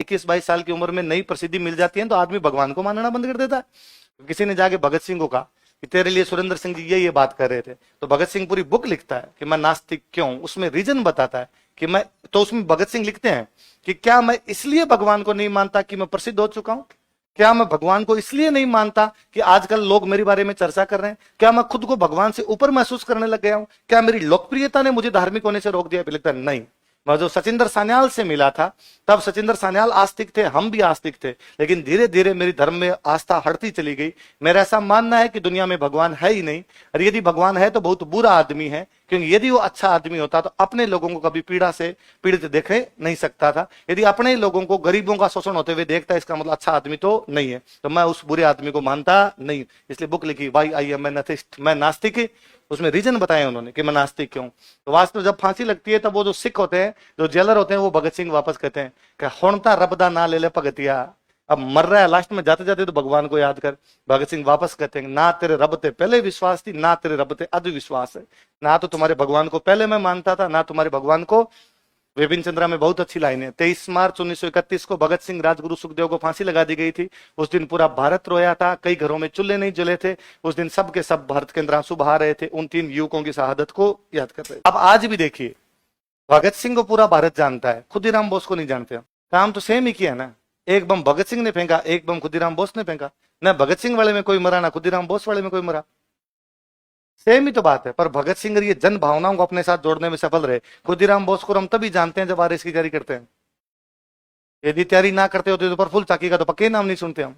21-22 साल की उम्र में नई प्रसिद्धि मिल जाती है तो आदमी भगवान को मानना बंद कर देता है। किसी ने जाके भगत सिंह को कहा कि तेरे लिए सुरेंद्र सिंह जी ये बात कर रहे थे, तो भगत सिंह पूरी बुक लिखता है कि मैं नास्तिक क्यों, उसमें रीजन बताता है कि मैं, तो उसमें भगत सिंह लिखते हैं कि क्या मैं इसलिए भगवान को नहीं मानता कि मैं प्रसिद्ध हो चुका हूं, क्या मैं भगवान को इसलिए नहीं मानता कि आजकल लोग मेरे बारे में चर्चा कर रहे हैं, क्या मैं खुद को भगवान से ऊपर महसूस करने लग गया हूं, क्या मेरी लोकप्रियता ने मुझे धार्मिक होने से रोक दिया। लिखता है नहीं, मैं जो सचिंदर सान्याल से मिला था तब सचिंदर सान्याल आस्तिक थे, हम भी आस्तिक थे, लेकिन धीरे धीरे मेरी धर्म में आस्था हटती चली गई। मेरा ऐसा मानना है कि दुनिया में भगवान है ही नहीं, और यदि भगवान है तो बहुत बुरा आदमी है, क्योंकि यदि वो अच्छा आदमी होता तो अपने लोगों को कभी पीड़ा से पीड़ित देखे नहीं सकता था। यदि अपने लोगों को गरीबों का शोषण होते हुए देखता है, इसका मतलब अच्छा आदमी तो नहीं है। तो मैं उस बुरे आदमी को मानता नहीं, इसलिए बुक लिखी why I am an atheist, मैं नास्तिक। उसमें रीजन बताए उन्होंने कि मैं नास्तिक क्यों। तो वास्तव जब फांसी लगती है तब वो जो सिख होते हैं, जो जेलर होते हैं, वो भगत सिंह वापस कहते हैं कि होनता रबदा ना ले ले भगतिया, अब मर रहा है लास्ट में जाते जाते तो भगवान को याद कर। भगत सिंह वापस कहते हैं ना तेरे रब ते पहले विश्वास थी, ना तेरे रब ते अध विश्वास है, ना तो तुम्हारे भगवान को पहले मैं मानता था, ना तुम्हारे भगवान को। विपिन चंद्रा में बहुत अच्छी लाइन है। 23 मार्च 1931 को भगत सिंह, राजगुरु सुखदेव को फांसी लगा दी गई थी। उस दिन पूरा भारत रोया था, कई घरों में चूल्हे नहीं जले थे। उस दिन सब के सब भारत के अंदर आंसू बहा रहे थे, उन 3 युवकों की शहादत को याद कर रहे थे। अब आज भी देखिए, भगत सिंह को पूरा भारत जानता है, खुदीराम बोस को नहीं जानते। काम तो सेम ही किया ना, एक बम भगत सिंह ने फेंका, एक बम खुदीराम बोस ने फेंका। न भगत सिंह वाले में कोई मरा, ना खुदीराम बोस वाले में कोई मरा, सेम ही तो बात है। पर भगत सिंह ये जन भावनाओं को अपने साथ जोड़ने में सफल रहे। खुदीराम बोस को हम तभी जानते हैं जब आरएस की तैयारी करते हैं। यदि तैयारी ना करते होते तो प्रफुल्ल चाकी का तो पक्के नाम नहीं सुनते हम,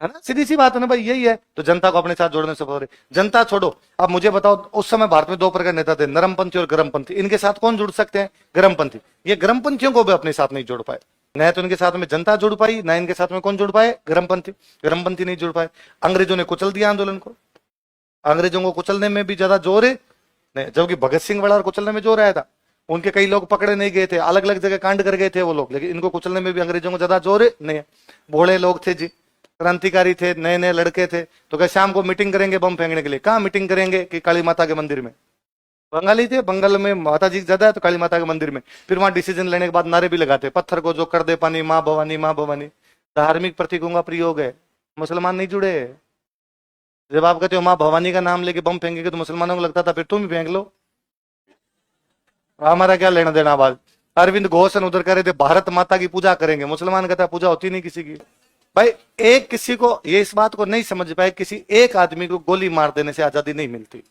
है ना। सीधी सी बात है ना भाई, यही है। तो जनता को अपने साथ जोड़ने में सफल रहे। जनता छोड़ो, अब मुझे बताओ, उस समय भारत में 2 प्रकार के नेता थे, नरमपंथी और गर्मपंथी। इनके साथ कौन जुड़ सकते हैं? गर्मपंथी। ये गर्मपंथियों को भी अपने साथ नहीं जोड़ पाए, न तो इनके साथ में जनता जुड़ पाई, न इनके साथ में कौन जुड़ पाए? गर्मपंथी नहीं जुड़ पाए। अंग्रेजों ने कुचल दिया आंदोलन को, अंग्रेजों को कुचलने में भी ज्यादा जोर है नहीं, जबकि भगत सिंह वाला और कुचलने में जोर आया था। उनके कई लोग पकड़े नहीं गए थे, अलग अलग जगह कांड कर गए थे वो लोग, लेकिन इनको कुचलने में भी अंग्रेजों को ज्यादा जोर नहीं है। भोले लोग थे जी, क्रांतिकारी थे, नए नए लड़के थे। तो क्या शाम को मीटिंग करेंगे बम फेंकने के लिए? कहाँ मीटिंग करेंगे? कि काली माता के मंदिर में। बंगाली थे, बंगाल में माता जी ज्यादा है तो काली माता के मंदिर में। फिर वहां डिसीजन लेने के बाद नारे भी लगाते, पत्थर को जो कर दे पानी, माँ भवानी माँ भवानी। धार्मिक प्रतीकों का प्रयोग है, मुसलमान नहीं जुड़े। जब आप कहते हो माँ भवानी का नाम लेके बम फेंकेंगे तो मुसलमानों को लगता था फिर तुम भी फेंक लो, हमारा क्या लेना देना। आवाज अरविंद घोष उधर कह रहे थे भारत माता की पूजा करेंगे, मुसलमान कहता पूजा होती नहीं किसी की। भाई एक किसी को ये इस बात को नहीं समझ पाए, किसी एक आदमी को गोली मार देने से आजादी नहीं मिलती।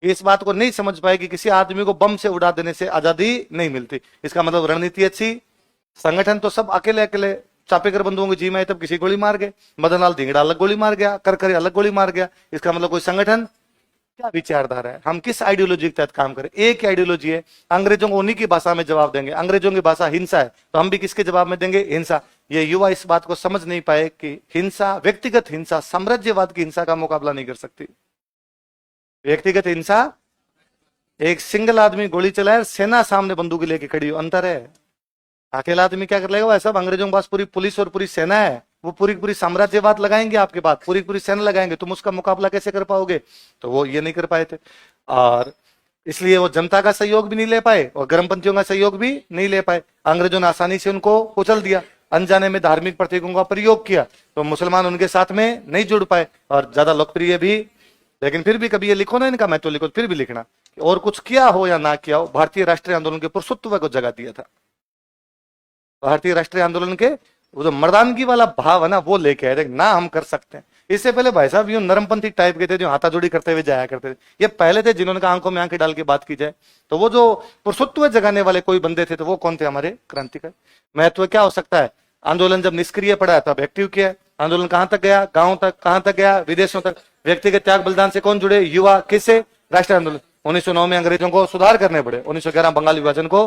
इस बात को नहीं समझ पाए कि किसी आदमी को बम से उड़ा देने से आजादी नहीं मिलती। इसका मतलब रणनीति अच्छी, संगठन तो सब अकेले अकेले चापेकर बंधुओं की जी में तब किसी गोली मार गए, मदन लाल धिंगड़ा अलग गोली मार गया, करकरे अलग गोली मार गया। इसका मतलब कोई संगठन, क्या विचारधारा है, हम किस आइडियोलॉजी के तहत काम करें? एक आइडियोलॉजी है, अंग्रेजों को उन्हीं की भाषा में जवाब देंगे। अंग्रेजों की भाषा हिंसा है, तो हम भी किसके जवाब में देंगे? हिंसा। ये युवा इस बात को समझ नहीं पाए कि हिंसा, व्यक्तिगत हिंसा साम्राज्यवाद की हिंसा का मुकाबला नहीं कर सकती। व्यक्तिगत हिंसा, एक सिंगल आदमी गोली चलाए, सेना सामने बंदूक लेके खड़ी हो, अंतर है। अकेला आदमी क्या कर लेगा? वह सब अंग्रेजों के पास पूरी पुलिस और पूरी सेना है, वो पूरी पूरी साम्राज्यवाद लगाएंगे आपके पास, पूरी पूरी सेना लगाएंगे, तुम उसका मुकाबला कैसे कर पाओगे? तो वो ये नहीं कर पाए थे, और इसलिए वो जनता का सहयोग भी नहीं ले पाए और गर्मपंथियों का सहयोग भी नहीं ले पाए। अंग्रेजों ने आसानी से उनको कुचल दिया, अनजाने में धार्मिक प्रतीकों का प्रयोग किया, तो मुसलमान उनके साथ में नहीं जुड़ पाए और ज्यादा लोकप्रिय भी। लेकिन फिर भी कभी ये लिखो ना, इनका मैं तो लिखो, फिर भी लिखना, और कुछ किया हो या ना किया हो, भारतीय राष्ट्रीय आंदोलन के पुरुषत्व को जगह दिया था। भारतीय राष्ट्रीय आंदोलन के वो जो मर्दानगी वाला भाव है ना, वो लेके आए ना, हम कर सकते हैं। इससे पहले भाई साहब यूं नरमपंथी टाइप के थे जो हाथाजोड़ी करते हुए जाया करते थे, ये पहले थे जिन्होंने आंखों में आंखें डाल के बात की जाए। तो वो जो पुरुषत्व जगाने वाले कोई बंदे थे, तो वो कौन थे? हमारे क्रांतिकारी। महत्व क्या हो सकता है? आंदोलन जब निष्क्रिय पड़ा तब एक्टिव किया। आंदोलन कहां तक गया? गांव तक। कहां तक गया? विदेशों तक। व्यक्तिगत त्याग बलिदान से कौन जुड़े? युवा। किससे? राष्ट्रीय आंदोलन। 1909 में अंग्रेजों को सुधार करने पड़े। 1911 बंगाल विभाजन को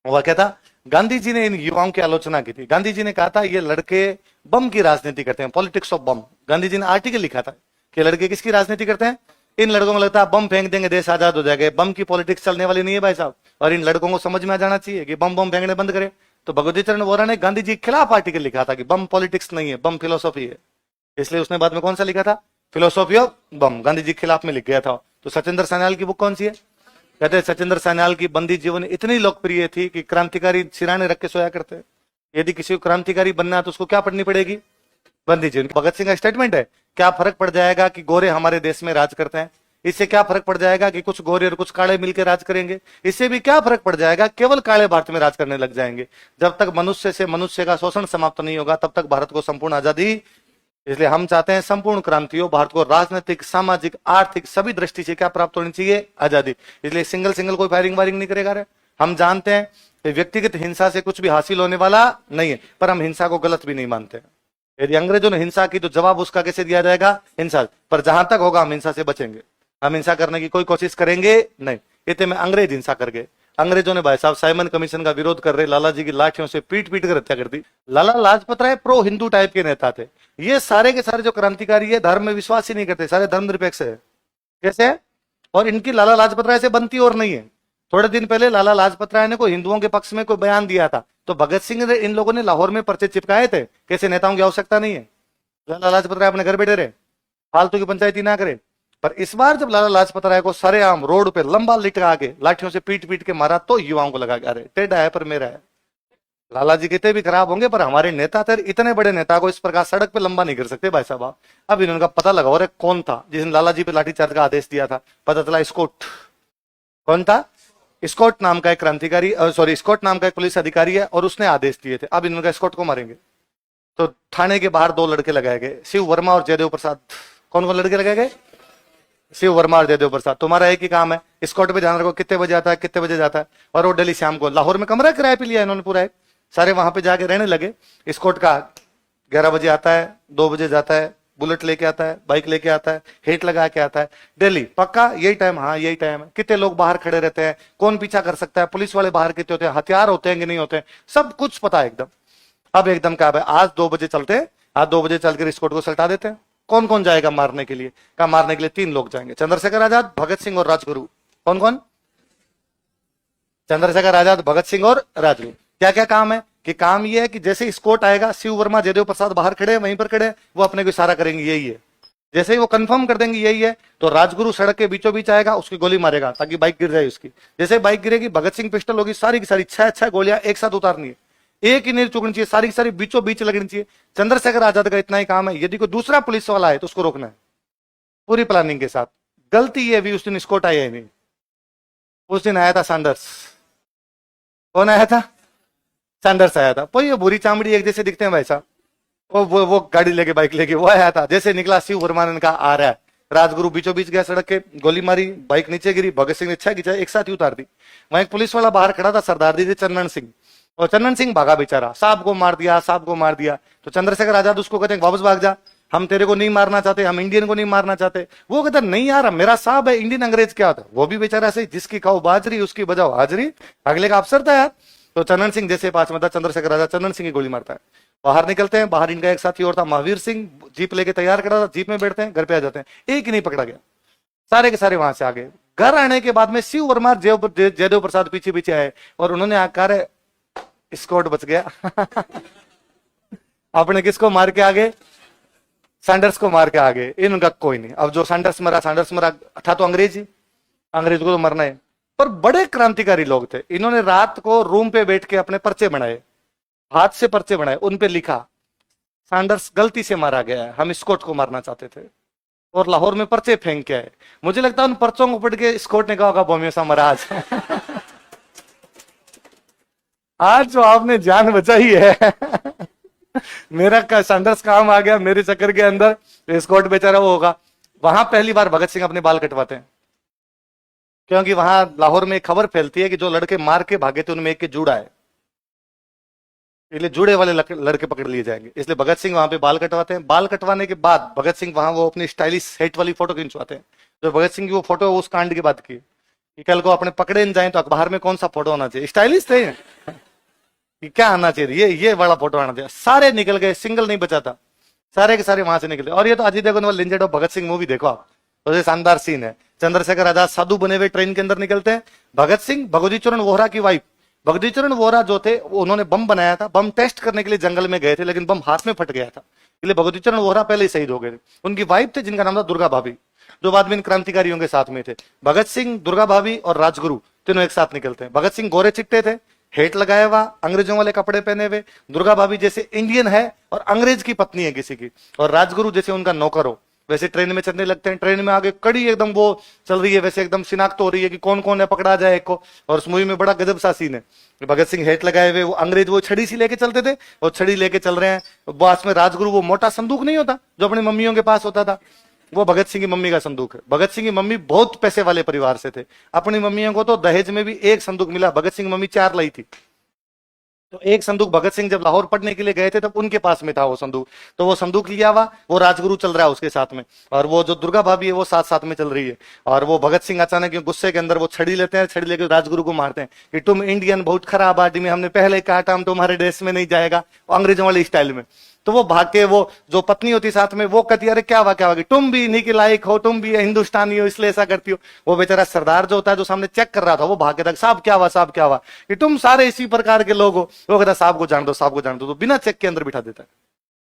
हुआ क्या था? गांधी जी ने इन युवाओं की आलोचना की थी। गांधी जी ने कहा था ये लड़के बम की राजनीति करते हैं, पॉलिटिक्स ऑफ बम। गांधी जी ने आर्टिकल लिखा था कि लड़के किसकी राजनीति करते हैं? इन लड़कों को लगता है बम फेंक देंगे देश आजाद हो जाएगा। बम की पॉलिटिक्स चलने वाली नहीं है भाई साहब, और इन लड़कों को समझ में आ जाना चाहिए कि बम फेंकने बंद करे। तो भगवती चरण वोरा ने गांधी जी के खिलाफ आर्टिकल लिखा था कि बम पॉलिटिक्स नहीं है, बम फिलोसॉफी है। इसलिए उसने बाद में कौन सा लिखा था? फिलोसॉफी ऑफ बम। गांधी जी के खिलाफ में लिख गया था। तो सचिंदर सान्याल की बुक कौन सी है? कहते हैं सचिंदर सान्याल की बंदी जीवन इतनी लोकप्रिय थी कि क्रांतिकारी सिराने रख के सोया करते। यदि किसी को क्रांतिकारी बनना है तो उसको क्या पढ़नी पड़ेगी? बंदी जी। भगत सिंह का स्टेटमेंट है, क्या फर्क पड़ जाएगा कि गोरे हमारे देश में राज करते हैं? इससे क्या फर्क पड़ जाएगा कि कुछ गोरे और कुछ काले मिलकर राज करेंगे? इससे भी क्या फर्क पड़ जाएगा, केवल काले भारत में राज करने लग जाएंगे। जब तक मनुष्य से मनुष्य का शोषण समाप्त नहीं होगा तब तक भारत को संपूर्ण आजादी। इसलिए हम चाहते हैं संपूर्ण क्रांति हो, भारत को राजनीतिक, सामाजिक, आर्थिक सभी दृष्टि से क्या प्राप्त होनी चाहिए? आजादी। इसलिए सिंगल सिंगल कोई फायरिंग वायरिंग नहीं करेगा रे। हम जानते हैं कि व्यक्तिगत हिंसा से कुछ भी हासिल होने वाला नहीं है, पर हम हिंसा को गलत भी नहीं मानते। यदि अंग्रेजों ने हिंसा की तो जवाब उसका कैसे दिया जाएगा? हिंसा। पर जहां तक होगा हम हिंसा से बचेंगे, हम हिंसा करने की कोई कोशिश करेंगे नहीं। इतने में अंग्रेज हिंसा कर गए। अंग्रेजों ने भाई साहब साइमन कमीशन का विरोध कर रहे लाला जी की लाठियों से पीट पीट कर हत्या कर दी। लाला लाजपत राय प्रो हिंदू टाइप के नेता थे। ये सारे के सारे जो क्रांतिकारी है धर्म में विश्वास ही नहीं करते, सारे धर्मनिरपेक्ष है। कैसे है? और इनकी लाला लाजपत राय से बनती और नहीं है। थोड़े दिन पहले लाला लाजपत राय ने कोई हिंदुओं के पक्ष में कोई बयान दिया था, तो भगत सिंह ने इन लोगों ने लाहौर में पर्चे चिपकाए थे। कैसे नेताओं की आवश्यकता नहीं है, लाला लाजपत राय अपने घर बैठे रहे, फालतू की पंचायती ना करे। पर इस बार जब लाला लाजपत राय को सरेआम रोड पे लंबा लिटका के लाठियों से पीट पीट के मारा तो युवाओं को लगा अरे टेढ़ा है पर मेरा है। लाला जी कितने भी खराब होंगे पर हमारे नेता थे, इतने बड़े नेता को इस प्रकार सड़क पे लंबा नहीं कर सकते भाई साहब। अब इन्होंने पता लगा और कौन था जिसने लाला जी पे लाठीचार्ज का आदेश दिया था? पता चला स्कॉट। कौन था? स्कॉट नाम का एक क्रांतिकारी, सॉरी स्कॉट नाम का एक पुलिस अधिकारी है और उसने आदेश दिए थे। अब इन्होंने स्कॉट को मारेंगे तो थाने के बाहर 2 लड़के लगाए गए, शिव वर्मा और जयदेव प्रसाद। कौन कौन लड़के लगाए गए? शिव वर्मा और जयदेव प्रसाद। तुम्हारा एक ही काम है, स्कॉट पे ध्यान रखो कितने बजे आता है कितने बजे जाता है। और वो डेली शाम को लाहौर में कमरा किराए पे लिया इन्होंने पूरा, सारे वहां पे जाके रहने लगे। स्कॉट का 11 बजे आता है, 2 बजे जाता है, बुलेट लेके आता है, बाइक लेके आता है, हेट लगा के आता है डेली। पक्का यही टाइम? हाँ यही टाइम है। कितने लोग बाहर खड़े रहते हैं, कौन पीछा कर सकता है, पुलिस वाले बाहर कितने होते हैं, हथियार होते हैं कि नहीं होते हैं, सब कुछ पता है एकदम। अब एकदम क्या है, आज 2 बजे चलते हैं, आज 2 बजे चलकर स्कॉट को सल्टा देते हैं। कौन कौन जाएगा मारने के लिए? क्या मारने के लिए 3 लोग जाएंगे, चंद्रशेखर आजाद, भगत सिंह और राजगुरु। कौन कौन? चंद्रशेखर आजाद, भगत सिंह और राजगुरु। क्या क्या काम है? कि काम ये है कि जैसे स्कॉट आएगा, शिव वर्मा जयदेव प्रसाद बाहर खड़े वहीं पर खड़े, वो अपने को इशारा करेंगे यही है। जैसे ही वो कंफर्म कर देंगे यही है, तो राजगुरु सड़क के बीचों बीच आएगा, उसकी गोली मारेगा ताकि बाइक गिर जाए उसकी। जैसे बाइक गिरेगी, भगत सिंह पिस्टल होगी, सारी की सारी 6 गोलियां एक साथ उतारनी है, एक ही नहीं चुकनी चाहिए, सारी की सारी बीचों बीच लगनी चाहिए। चंद्रशेखर आजाद का इतना ही काम है, यदि कोई दूसरा पुलिस वाला है तो उसको रोकना है पूरी प्लानिंग के साथ। गलती ये भी उस दिन स्कॉट आया ही नहीं, उस दिन आया था सैंडर्स। कौन आया था? सैंडर्स आया था। वो ये बुरी चामड़ी एक जैसे दिखते हैं भाई साहब, वो गाड़ी लेके बाइक लेके वो आया था। जैसे निकला शिव वर्मा ने कहा आ रहा है, राजगुरु बीचों बीच गया सड़क के, गोली मारी, बाइक नीचे गिरी, भगत सिंह ने 6 खींचा, एक साथ ही उतार दी। वहां एक पुलिस वाला बाहर खड़ा था, सरदार जी थे चंदन सिंह, और चंदन सिंह भागा बेचारा, साहब को मार दिया, साहब को मार दिया। तो चंद्रशेखर आजाद उसको कहते हैं वापस भाग जा, हम तेरे को नहीं मारना चाहते, हम इंडियन को नहीं मारना चाहते। वो कहता नहीं यार मेरा साहब है, इंडियन अंग्रेज क्या होता है? वो भी बेचारा सही, जिसकी खाओ बाजरी उसकी बजाओ हाजरी, अगले का अफसर था यार। तो चंदन सिंह जैसे पास में था, चंद्रशेखर आजाद चंदन सिंह की गोली मारता है। बाहर निकलते हैं, बाहर इनका एक साथी और था महावीर सिंह, जीप लेके तैयार करा था, जीप में बैठते हैं, घर पे आ जाते हैं, एक ही नहीं पकड़ा गया, सारे के सारे वहां से आ गए। घर आने के बाद में शिव वर्मा जयदेव प्रसाद पीछे पीछे आए और उन्होंने आकर स्कॉट बच गया। आपने किसको मार के आगे? सैंडर्स को मार के आगे। इनका कोई नहीं। अब जो सैंडर्स मरा था तो अंग्रेज ही, अंग्रेज को तो मरना है। पर बड़े क्रांतिकारी लोग थे, इन्होंने रात को रूम पे बैठ के अपने पर्चे बनाए, हाथ से पर्चे बनाए, उन पे लिखा सैंडर्स गलती से मारा गया है, हम स्कॉट को मारना चाहते थे, और लाहौर में पर्चे फेंक के आए। मुझे लगता है उन पर्चों को पढ़ के स्कॉट ने कहा होगा बोमियो सा महाराज। आज जो आपने जान बचाई है, मेरा सैंडर्स काम आ गया मेरे चक्कर के अंदर, स्कॉट बेचारा वो होगा। वहां पहली बार भगत सिंह अपने बाल कटवाते हैं, क्योंकि वहां लाहौर में एक खबर फैलती है कि जो लड़के मार के भागे थे उनमें एक के जूड़ा है, इसलिए जूड़े वाले लड़के पकड़ लिए जाएंगे। इसलिए भगत सिंह वहां पे बाल कटवाते हैं। बाल कटवाने के बाद भगत सिंह वहां वो अपनी स्टाइलिश हेट वाली फोटो खिंचवाते हैं। जो भगत सिंह की वो फोटो उस कांड की बात की कि कल को अपने पकड़े न जाए तो अखबार में कौन सा फोटो होना चाहिए, स्टाइलिश थे कि क्या आना चाहिए, ये बड़ा फोटो आना चाहिए। सारे निकल गए, सिंगल नहीं बचा था, सारे के सारे वहां से निकले। और ये तो अजय देवगन वाला लिंजेड ऑफ भगत सिंह मूवी देखो आप, तो ये शानदार सीन है। चंद्रशेखर आजाद साधु बने हुए ट्रेन के अंदर निकलते हैं। भगत सिंह भगवती चरण वोहरा की वाइफ, भगवती चरण वोहरा जो थे उन्होंने बम बनाया था, बम टेस्ट करने के लिए जंगल में गए थे, लेकिन बम हाथ में फट गया था, इसलिए भगवती चरण वोहरा पहले ही शहीद हो गए थे। उनकी वाइफ थे जिनका नाम था दुर्गा भाभी, जो बाद में इन क्रांतिकारियों के साथ में थे। भगत सिंह, दुर्गा भाभी और राजगुरु तीनों एक साथ निकलते हैं। भगत सिंह गोरे चिट्टे थे, हेट लगाया हुआ, अंग्रेजों वाले कपड़े पहने हुए, दुर्गा भाभी जैसे इंडियन है और अंग्रेज की पत्नी है किसी की, और राजगुरु जैसे उनका नौकर हो, वैसे ट्रेन में चलने लगते हैं। ट्रेन में आगे कड़ी एकदम वो चल रही है, वैसे एकदम शिनाख्त हो रही है कि कौन कौन है, पकड़ा जाए एक को। और उस मूवी में बड़ा गजब सा सीन है, भगत सिंह हेट लगाए हुए, वो अंग्रेज वो छड़ी सी लेके चलते थे, और छड़ी लेके चल रहे हैं, पास में राजगुरु, वो मोटा संदूक नहीं होता जो अपनी मम्मियों के पास होता था, वो भगत सिंह की मम्मी का संदूक है। भगत सिंह की मम्मी बहुत पैसे वाले परिवार से थे, अपनी मम्मियों को तो दहेज में भी एक संदूक मिला, भगत सिंह मम्मी 4 लाई थी। तो एक संदूक भगत सिंह जब लाहौर पढ़ने के लिए गए थे तब उनके पास में था वो संदूक, तो वो संदूक लिया हुआ, वो राजगुरु चल रहा है उसके साथ में, और वो जो दुर्गा भाभी है वो साथ साथ में चल रही है। और वो भगत सिंह अचानक गुस्से के अंदर वो छड़ी लेते हैं, छड़ी लेकर राजगुरु को मारते हैं कि तुम इंडियन बहुत खराब आदमी, हमने पहले कहा था हम तुम्हारे देश में नहीं जाएगा, अंग्रेजों वाले स्टाइल में। तो वो भाग के, वो जो पत्नी होती साथ में, वो कहती अरे क्या हुआ कि तुम भी इन्हीं के लायक हो, तुम भी हिंदुस्तानी हो इसलिए ऐसा करती हो। वो बेचारा सरदार जो होता है जो सामने चेक कर रहा था, वो भाग के तक साहब क्या हुआ, साहब क्या हुआ, कि तुम सारे इसी प्रकार के लोग हो। वो कहता साहब को जान दो, साहब को जान दो, तो बिना चेक के अंदर बिठा देता है।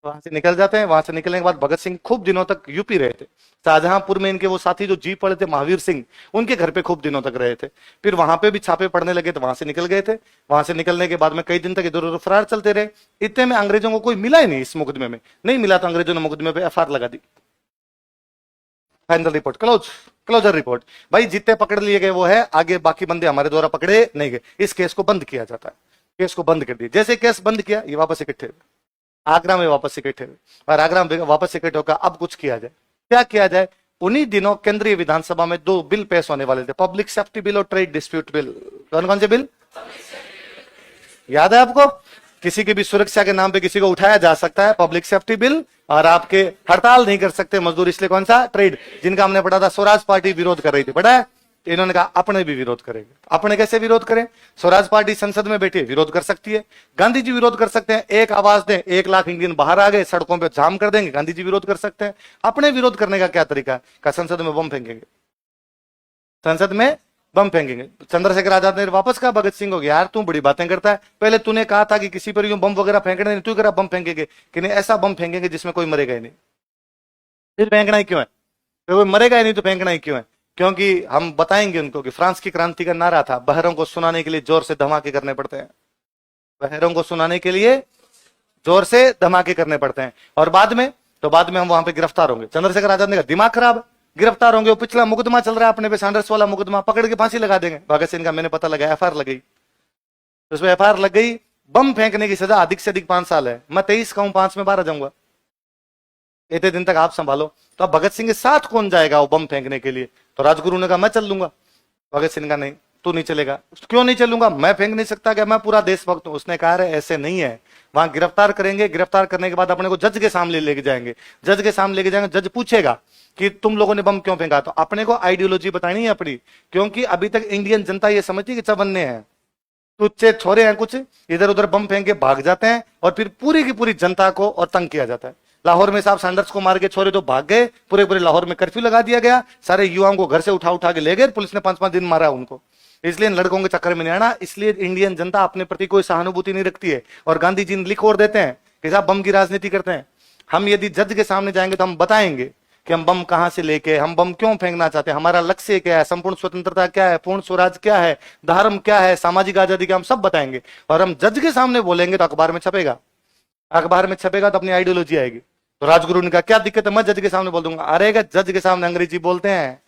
वहां से निकल जाते हैं। वहां से निकलने के बाद भगत सिंह खूब दिनों तक यूपी रहे थे। शाहजहांपुर में इनके वो साथी जो जी पड़े थे महावीर सिंह, उनके घर पे खूब दिनों तक रहे थे। फिर वहां पे भी छापे पड़ने लगे तो वहां से निकल गए थे। वहां से निकलने के बाद में कई दिन तक इधर उधर फरार चलते रहे। इतने में अंग्रेजों को कोई मिला ही नहीं, इस मुकदमे में नहीं मिला, तो अंग्रेजों ने मुकदमे पे एफआईआर लगा दी। फाइनल रिपोर्ट क्लोजर रिपोर्ट, भाई जितने पकड़ लिए गए वो है, आगे बाकी बंदे हमारे द्वारा पकड़े नहीं गए, इस केस को बंद किया जाता है। केस को बंद कर दिया, जैसे केस बंद किया ये वापस इकट्ठे हुए, आगरा में वापस इकट्ठे हुए, और आगरा में वापस इकट्ठे होकर अब कुछ किया जाए। क्या किया जाए? उन्हीं दिनों केंद्रीय विधानसभा में 2 बिल पेश होने वाले थे, पब्लिक सेफ्टी बिल और ट्रेड डिस्प्यूट बिल। कौन कौन से बिल याद है आपको? किसी की भी सुरक्षा के नाम पे किसी को उठाया जा सकता है, पब्लिक सेफ्टी बिल, और आपके हड़ताल नहीं कर सकते मजदूर, इसलिए कौन सा? ट्रेड, जिनका हमने पढ़ा था स्वराज पार्टी विरोध कर रही थी, पढ़ा है? इन्होंने कहा अपने भी विरोध करेंगे। अपने कैसे विरोध करें? स्वराज पार्टी संसद में बैठी विरोध कर सकती है, गांधी जी विरोध कर सकते हैं, एक आवाज दें 1 लाख इंडियन बाहर आ गए, सड़कों पे जाम कर देंगे, गांधी जी विरोध कर सकते हैं। अपने विरोध करने का क्या तरीका है? का संसद में बम फेंकेंगे, संसद में बम फेंकेंगे। चंद्रशेखर आजाद ने वापस कहा भगत सिंह को, यार तू बड़ी बातें करता है, पहले तूने कहा था कि किसी पर यूं बम वगैरह फेंकने नहीं, तू कह रहा बम फेंकेंगे, कि नहीं ऐसा बम फेंकेंगे जिसमें कोई मरेगा ही नहीं। फिर फेंकना ही क्यों है? तो कोई मरेगा ही नहीं तो फेंकना ही क्यों है? क्योंकि हम बताएंगे उनको कि फ्रांस की क्रांति का नारा था, बहरों को सुनाने के लिए जोर से धमाके करने पड़ते हैं, बहरों को सुनाने के लिए जोर से धमाके करने पड़ते हैं। और बाद में हम वहां पे गिरफ्तार होंगे। चंद्रशेखर आजाद ने कहा दिमाग खराब, गिरफ्तार होंगे, वो पिछला मुकदमा चल रहा है अपने पे, सैंडर्स वाला मुकदमा, पकड़ के फांसी लगा देंगे। भगत सिंह का मैंने पता लगा, एफआईआर लग गई, उसमें एफआईआर लग गई। बम फेंकने की सजा अधिक से अधिक 5 साल है, मैं 23 कहूं, 5 में 12 जाऊंगा, इतने दिन तक आप संभालो। तो अब भगत सिंह के साथ कौन जाएगा वो बम फेंकने के लिए? तो राजगुरु ने कहा मैं चल लूंगा। भगत सिंह का नहीं, तू नहीं चलेगा। क्यों नहीं चलूंगा? मैं फेंक नहीं सकता क्या, मैं पूरा देशभक्त हूं। उसने कहा ऐसे नहीं है, वहां गिरफ्तार करेंगे, गिरफ्तार करने के बाद अपने को जज के सामने लेके जाएंगे, जज के सामने लेके जाएंगे, जज पूछेगा कि तुम लोगों ने बम क्यों फेंका। तो अपने को आइडियोलॉजी बतानी है अपनी, क्योंकि अभी तक इंडियन जनता ये समझती है कि चवन्ने हैं, तुच्चे छोरे हैं, कुछ इधर उधर बम फेंक के भाग जाते हैं, और फिर पूरी की पूरी जनता को और तंग किया जाता है। लाहौर में साहब सैंडर्स को मार के छोरे तो भाग गए, पूरे पूरे लाहौर में कर्फ्यू लगा दिया गया, सारे युवाओं को घर से उठा उठा के ले गए, पुलिस ने 5-5 दिन मारा उनको। इसलिए इन लड़कों के चक्कर में नहीं आना। इसलिए इंडियन जनता अपने प्रति कोई सहानुभूति नहीं रखती है, और गांधी जी लिख और देते हैं कि साहब बम की राजनीति करते हैं। हम यदि जज के सामने जाएंगे तो हम बताएंगे कि हम बम कहां से लेके, हम बम क्यों फेंकना चाहते हैं, हमारा लक्ष्य क्या है, संपूर्ण स्वतंत्रता क्या है, पूर्ण स्वराज क्या है, धर्म क्या है, सामाजिक आजादी क्या, हम सब बताएंगे। और हम जज के सामने बोलेंगे तो अखबार में छपेगा, अखबार में छपेगा तो अपनी आइडियोलॉजी आएगी। तो राजगुरु ने कहा क्या दिक्कत है, मैं जज के सामने बोल दूंगा। अरे जज के सामने अंग्रेजी बोलते हैं।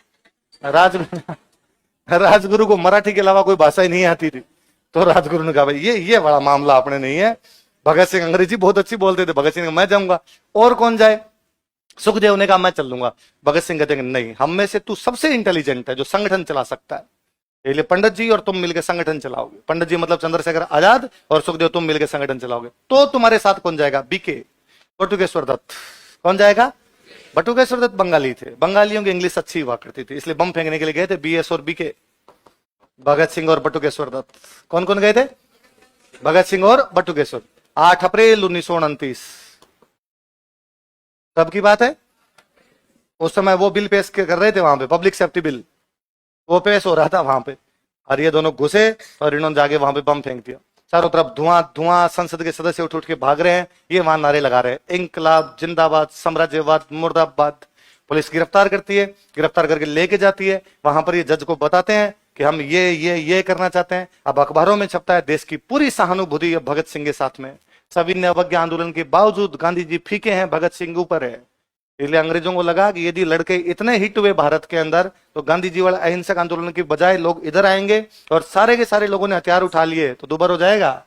राजगुरु को मराठी के अलावा कोई भाषा ही नहीं आती थी। तो राजगुरु ने कहा भाई ये बड़ा मामला अपने नहीं है। भगत सिंह अंग्रेजी बहुत अच्छी बोलते थे, भगत सिंह मैं जाऊंगा, और कौन जाए? सुखदेव ने कहा मैं चल लूंगा। भगत सिंह कहते नहीं, हम में से तू सबसे इंटेलिजेंट है जो संगठन चला सकता है, इसलिए पंडित जी और तुम मिलकर संगठन चलाओगे। पंडित जी मतलब चंद्रशेखर आजाद, और सुखदेव तुम मिलकर संगठन चलाओगे। तो तुम्हारे साथ कौन जाएगा? बीके, बटुकेश्वर दत्त। कौन जाएगा? बटुकेश्वर दत्त बंगाली थे, बंगालियों की इंग्लिश अच्छी हुआ करती थी, इसलिए बम फेंकने के लिए गए थे बीएस और बीके, भगत सिंह और बटुकेश्वर दत्त। कौन कौन गए थे? भगत सिंह और बटुकेश्वर। 8 अप्रैल 1929 तब की बात है। उस समय वो बिल पेश कर रहे थे वहां पे, पब्लिक सेफ्टी बिल, वो पेश हो रहा था वहां पे, और ये दोनों घुसे और इन्होंने जाके वहां पे बम फेंक दिया। चारों तरफ धुआं धुआं, संसद के सदस्य उठ उठ के भाग रहे हैं, ये वहां नारे लगा रहे हैं इंकलाब जिंदाबाद, साम्राज्यवाद मुर्दाबाद। पुलिस गिरफ्तार करती है, गिरफ्तार करके लेके जाती है, वहां पर ये जज को बताते हैं कि हम ये करना चाहते हैं। अब अखबारों में छपता है देश की पूरी सहानुभूति अब भगत सिंह के साथ में। सविनय अवज्ञा आंदोलन के बावजूद गांधी जी फीके हैं, भगत सिंह ऊपर है। इसलिए अंग्रेजों को लगा कि यदि लड़के इतने हिट हुए भारत के अंदर तो गांधी जी वाला अहिंसक आंदोलन की बजाय लोग इधर आएंगे और सारे के सारे लोगों ने हथियार उठा लिए तो दुबार हो जाएगा।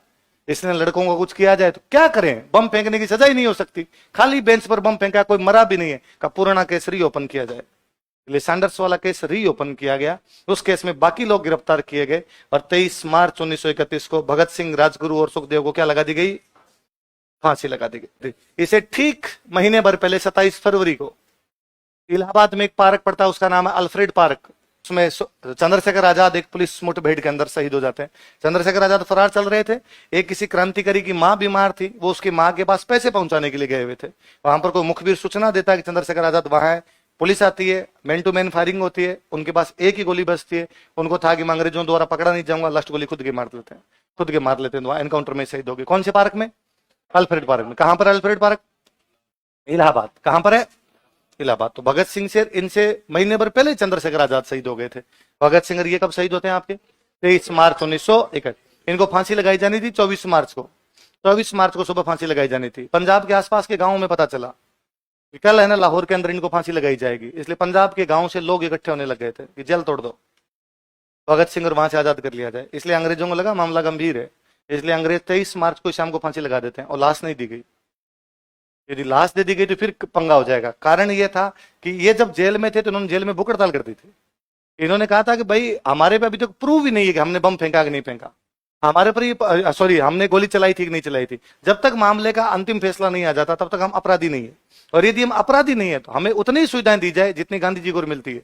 इसलिए लड़कों को कुछ किया जाए तो क्या करें, बम फेंकने की सजा ही नहीं हो सकती, खाली बेंच पर बम फेंका, कोई मरा भी नहीं है, का पुराना केस रीओपन किया जाए। इसलिए सैंडर्स वाला केस रीओपन किया गया। उस केस में बाकी लोग गिरफ्तार किए गए और 23 मार्च 1931 को भगत सिंह, राजगुरु और सुखदेव को क्या लगा दी गई, फांसी लगा दी गई। इसे ठीक महीने भर पहले 27 फरवरी को इलाहाबाद में एक पार्क पड़ता है, उसका नाम है अल्फ्रेड पार्क। उसमें चंद्रशेखर आजाद एक पुलिस मुठभेड़ के अंदर शहीद हो जाते हैं। चंद्रशेखर आजाद फरार चल रहे थे, एक किसी क्रांतिकारी की मां बीमार थी, वो उसकी मां के पास पैसे पहुंचाने के लिए गए हुए थे। वहां पर कोई मुखबिर सूचना देता है कि चंद्रशेखर आजाद वहां है। पुलिस आती है, मैन टू मैन फायरिंग होती है, उनके पास एक ही गोली बचती है। उनको था कि मैं अंग्रेजों द्वारा पकड़ा नहीं जाऊंगा, लास्ट गोली खुद के मार लेते हैं, खुद के मार लेते हैं। वहां एनकाउंटर में शहीद हो गए। कौन से पार्क में, अल्फ्रेड पार्क में। कहां पर अल्फ्रेड पार्क, इलाहाबाद। कहां पर है, इलाहाबाद। तो भगत सिंह से इनसे महीने भर पहले चंद्रशेखर आजाद शहीद हो गए थे। भगत सिंह ये कब शहीद होते हैं आपके, 23 मार्च 1961। इनको फांसी लगाई जानी थी 24 मार्च को। 24 मार्च को सुबह फांसी लगाई जानी थी। पंजाब के आसपास के गांवों में पता चला कि कल है ना लाहौर के अंदर इनको फांसी लगाई जाएगी, इसलिए पंजाब के गांव से लोग इकट्ठे होने लग गए थे कि जेल तोड़ दो, भगत सिंह और वहां से आजाद कर लिया जाए। इसलिए अंग्रेजों को लगा मामला गंभीर है, इसलिए अंग्रेज 23 मार्च को शाम को फांसी लगा देते हैं और लाश नहीं दी गई। यदि लाश दे दी गई तो फिर पंगा हो जाएगा। कारण यह था कि ये जब जेल में थे तो उन्होंने जेल में भूख हड़ताल कर दी थी। इन्होंने कहा था कि भाई हमारे पे अभी तक प्रूव ही नहीं है कि हमने बम फेंका कि नहीं फेंका, हमारे पर ये सॉरी हमने गोली चलाई थी कि नहीं चलाई थी। जब तक मामले का अंतिम फैसला नहीं आ जाता तब तक हम अपराधी नहीं है, और यदि हम अपराधी नहीं है तो हमें उतनी सुविधाएं दी जाए जितनी गांधी जी को मिलती है।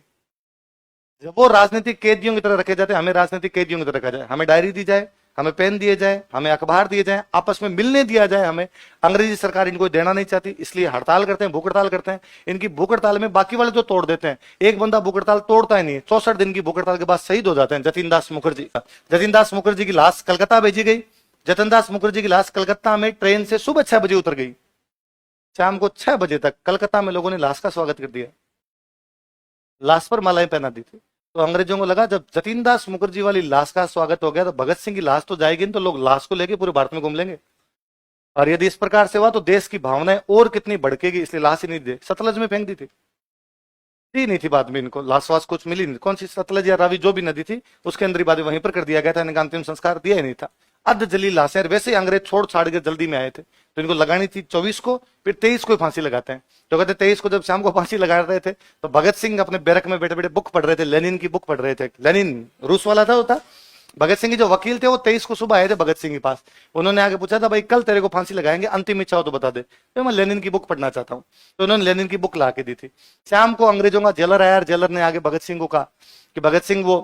जब वो राजनीतिक कैदियों की तरह रखे जाते हैं, हमें राजनीतिक कैदियों की तरह रखा जाए। हमें डायरी दी जाए, हमें पेन दिए जाए, हमें अखबार दिए जाए, आपस में मिलने दिया जाए हमें। अंग्रेजी सरकार इनको देना नहीं चाहती, इसलिए हड़ताल करते हैं, भूख हड़ताल करते हैं। इनकी भूख हड़ताल में बाकी वाले जो तोड़ देते हैं, एक बंदा भूख हड़ताल तोड़ता ही नहीं है। 64 दिन की भूख हड़ताल के बाद शहीद हो जाते हैं। जतिन दास मुखर्जी, जतिन दास मुखर्जी की लाश कलकत्ता भेजी गई। जतिन दास मुखर्जी की लाश कलकत्ता में ट्रेन से सुबह 6 बजे उतर गई। शाम को 6 बजे तक कलकत्ता में लोगों ने लाश का स्वागत कर दिया, लाश पर मालाएं पहना दी थी। तो अंग्रेजों को लगा जब जतिन दास मुखर्जी वाली लाश का स्वागत हो गया तो भगत सिंह की लाश तो जाएगी, तो लोग लाश को लेके पूरे भारत में घूम लेंगे, और यदि इस प्रकार से हुआ तो देश की भावनाएं और कितनी भड़केगी। इसलिए लाश ही नहीं दे, सतलज में फेंक दी थी, दी नहीं थी बाद में इनको लाश वाश कुछ मिली नहीं। कौन सी सतलज या रावी जो भी नदी थी उसके अंदर ही बाद वहीं पर कर दिया गया था, इनका अंतिम संस्कार दिया ही नहीं था। अर्ध जली लाशें। वैसे ही अंग्रेज छोड़ छाड़ के जल्दी में आए थे तो इनको लगानी थी 24 को, फिर 23 को फांसी लगाते हैं। तो कहते 23 को जब शाम को फांसी लगा रहे थे तो भगत सिंह अपने बैरक में बैठे बैठे बुक पढ़ रहे थे, लेनिन की बुक पढ़ रहे थे। लेनिन रूस वाला था, होता भगत सिंह के जो वकील थे वो 23 को सुबह आए थे भगत सिंह के पास। उन्होंने आगे पूछा था भाई कल तेरे को फांसी लगाएंगे, अंतिम इच्छा हो तो बता दे। तो मैं लेनिन की बुक पढ़ना चाहता हूँ, तो उन्होंने लेनिन की बुक ला के दी थी। शाम को अंग्रेजों का जेलर आया और जेलर ने आगे भगत सिंह को कहा कि भगत सिंह वो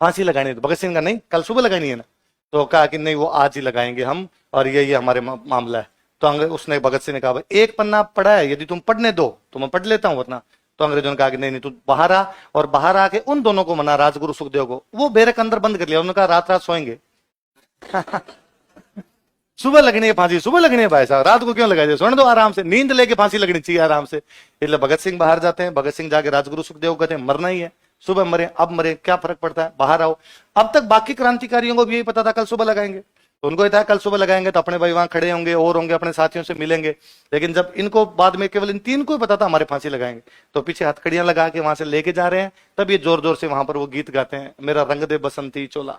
फांसी लगानी है। तो भगत सिंह का नहीं, कल सुबह लगानी है ना। तो कहा कि नहीं वो आज ही लगाएंगे हम, और ये हमारे मामला है। तो उसने भगत सिंह ने कहा भाई एक पन्ना पढ़ा है, यदि तुम पढ़ने दो तो मैं पढ़ लेता हूँ वरना। तो अंग्रेजों ने कहा कि नहीं तू बाहर आ, और बाहर आके उन दोनों को मना, राजगुरु सुखदेव को, वो बैरक अंदर बंद कर लिया। उन्होंने कहा रात रात सोएंगे सुबह लगनी है फांसी, सुबह लगनी है भाई साहब, रात को क्यों लगाई, सोने दो आराम से, नींद लेके फांसी लगनी चाहिए आराम से। इसलिए भगत सिंह बाहर जाते हैं। भगत सिंह जाके राजगुरु सुखदेव को कहते हैं मरना ही है, सुबह मरे अब मरे क्या फर्क पड़ता है, बाहर आओ। अब तक बाकी क्रांतिकारियों को भी यही पता था कल सुबह लगाएंगे, तो उनको था कल सुबह लगाएंगे तो अपने भाई वहां खड़े होंगे और होंगे, अपने साथियों से मिलेंगे। लेकिन जब इनको बाद में केवल इन 3 को ही पता था हमारे फांसी लगाएंगे, तो पीछे हथकड़ियां लगा के वहां से लेके जा रहे हैं। तब ये जोर जोर से वहां पर वो गीत गाते हैं, मेरा रंग दे बसंती चोला।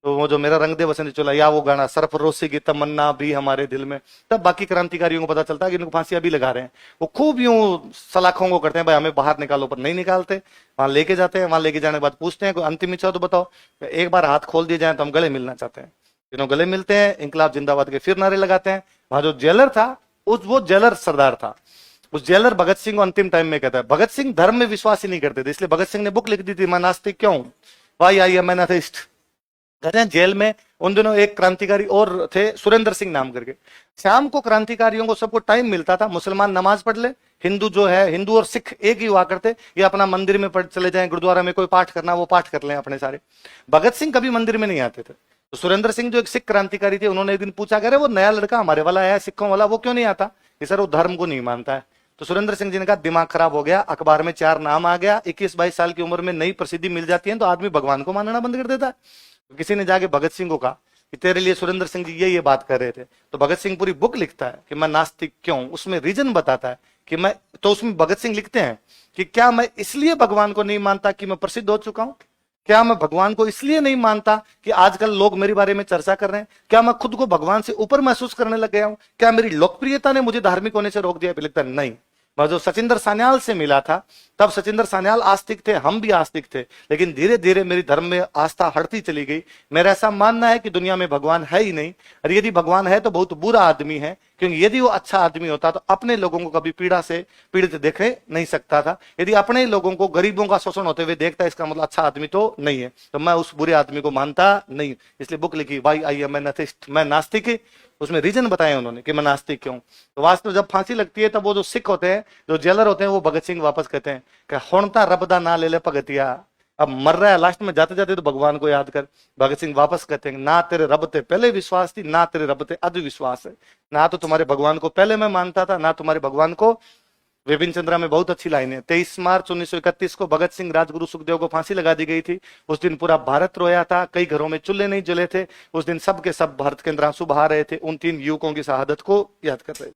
तो वो जो मेरा रंग दे बसंती चोला, या वो गाना सरफरोशी की तमन्ना भी हमारे दिल में। तब बाकी क्रांतिकारियों को पता चलता है कि इनको फांसी अभी लगा रहे हैं। वो खूब यूं सलाखों को करते हैं, भाई हमें बाहर निकालो, पर नहीं निकालते। वहां लेके जाते हैं, वहां लेके जाने के बाद पूछते हैं कोई अंतिम इच्छा तो बताओ, एक बार हाथ खोल दिए जाए तो हम गले मिलना चाहते हैं। तीनों गले मिलते हैं, इंकलाब जिंदाबाद के फिर नारे लगाते हैं। वहां जो जेलर था वो जेलर सरदार था। उस जेलर भगत सिंह को अंतिम टाइम में कहता है, भगत सिंह धर्म में विश्वास ही नहीं करते थे, इसलिए भगत सिंह ने बुक लिख दी थी, मैं नास्तिक क्यों, why I am an atheist. कहते हैं जेल में उन दिनों एक क्रांतिकारी और थे सुरेंद्र सिंह नाम करके। शाम को क्रांतिकारियों को सबको टाइम मिलता था, मुसलमान नमाज पढ़ ले, हिंदू जो है, हिंदू और सिख एक ही हुआ करते, ये अपना मंदिर में पढ़ चले जाएं, गुरुद्वारा में कोई पाठ करना वो पाठ कर लें अपने सारे। भगत सिंह कभी मंदिर में नहीं आते थे। तो सुरेंद्र सिंह जो एक सिख क्रांतिकारी थे, उन्होंने एक दिन पूछा, करे वो नया लड़का हमारे वाला है सिखों वाला, वो क्यों नहीं आता। सर वो धर्म को नहीं मानता है। तो सुरेंद्र सिंह जी ने कहा दिमाग खराब हो गया, अखबार में 4 नाम आ गया, 21-22 साल की उम्र में नई प्रसिद्धि मिल जाती है तो आदमी भगवान को मानना बंद कर देता है। तो किसी ने जाके भगत सिंह को कहा कि तेरे लिए सुरेंद्र सिंह जी ये बात कर रहे थे, तो भगत सिंह पूरी बुक लिखता है कि मैं नास्तिक क्यों, उसमें रीजन बताता है कि मैं, तो उसमें भगत सिंह लिखते हैं कि क्या मैं इसलिए भगवान को नहीं मानता कि मैं प्रसिद्ध हो चुका हूं, क्या मैं भगवान को इसलिए नहीं मानता कि आजकल लोग मेरे बारे में चर्चा कर रहे हैं, क्या मैं खुद को भगवान से ऊपर महसूस करने लग गया हूं, क्या मेरी लोकप्रियता ने मुझे धार्मिक होने से रोक दिया। लिखता नहीं, मैं जो सचिंदर सान्याल से मिला था तब सचिंदर सान्याल आस्तिक थे, हम भी आस्तिक थे, लेकिन धीरे धीरे मेरी धर्म में आस्था हटती चली गई। मेरा ऐसा मानना है कि दुनिया में भगवान है ही नहीं, और यदि भगवान है तो बहुत बुरा आदमी है, क्योंकि यदि वो अच्छा आदमी होता तो अपने लोगों को कभी पीड़ा से पीड़ित देखे नहीं सकता था। यदि अपने लोगों को, गरीबों का शोषण होते हुए देखता, इसका मतलब अच्छा आदमी तो नहीं है। तो मैं उस बुरे आदमी को मानता नहीं, इसलिए बुक लिखी why I am an atheist, मैं नास्तिक। उसमें रीजन बताए उन्होंने कि मैं नास्तिक क्यों। तो वास्तव जब फांसी लगती है तब वो जो सिख होते हैं, जो जेलर होते हैं, वो भगत सिंह वापस कहते हैं कि होनता रब दा ना ले ले भगतिया, अब मर रहा है लास्ट में जाते जाते तो भगवान को याद कर। भगत सिंह वापस कहते हैं ना तेरे रब ते पहले विश्वास थी, ना तेरे रब ते अध विश्वास है, ना तो तुम्हारे भगवान को पहले मैं मानता था, ना तुम्हारे भगवान को। विपिन चंद्रा में बहुत अच्छी लाइन है, 23 मार्च 1931 को भगत सिंह, राजगुरु सुखदेव को फांसी लगा दी गई थी। उस दिन पूरा भारत रोया था, कई घरों में चूल्हे नहीं जले थे। उस दिन सब के सब भारत के अंदर आंसू बहा रहे थे, उन 3 युवकों की शहादत को याद कर रहे थे।